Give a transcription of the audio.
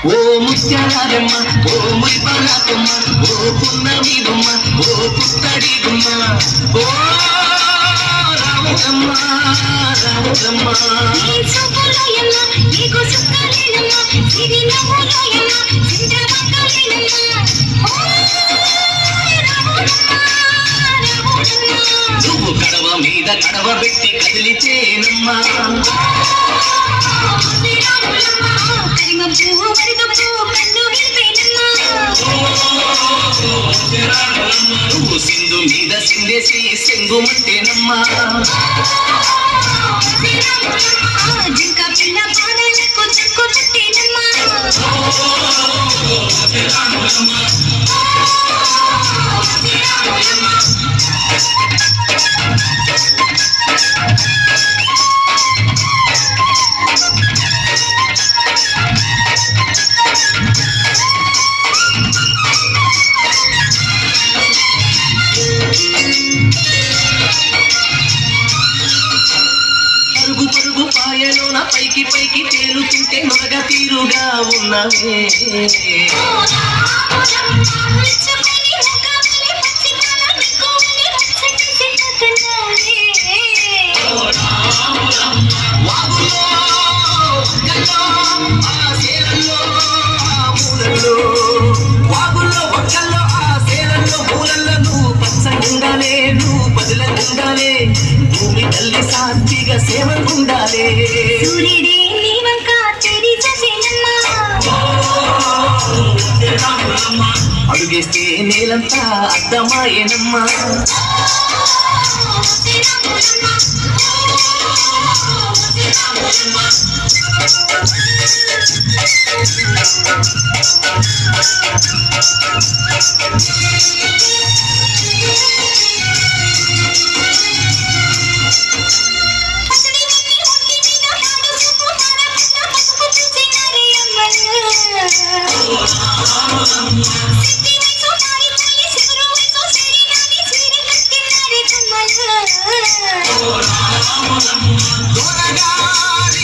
ఓ ముత్యాలమ్మ ఓ మురిపాలమ్మ ఓ పున్నమి బొమ్మ ఓ పుత్తడి బొమ్మ ఓ రాములమ్మ రాములమ్మ ఈ చూపులోయమ్మ నీకు సుక్కలేనమ్మ ఇది నవ్వులోయమ్మ చంద్రవంకలేనమ్మ ఓ రాములమ్మ రాములమ్మ నువ్వు కడవ మీద కడవ పెట్టి కదిలితేనమ్మా నువ్వు సింధు మీద సిందేసి సెంగుమంటేనమ్మా జింక పిల్ల పాదాలకు చెక్కు పెట్టేనమ్మా పరుగు పరుగు పాయలోన పైకి పైకి తేలుతుంటే మగ తీరుగా ఉన్నవే వాగులో ఒక్కల్లో ఆ సేలల్లో ఆ మూలల్లో వాగుల్లో ఒక్కల్లో ఆ సేలల్లో మూలల్లో నువ్వు పచ్చగుండాలే నువ్వు పదులంగుండాలే భూమి తల్లి సాత్విగా సేవకుండాలే సూర్యుడే నీ వంక తెరిచేనమ్మా అడుగేస్తే నేలంతా అద్దమాయేనమ్మా దొరగారి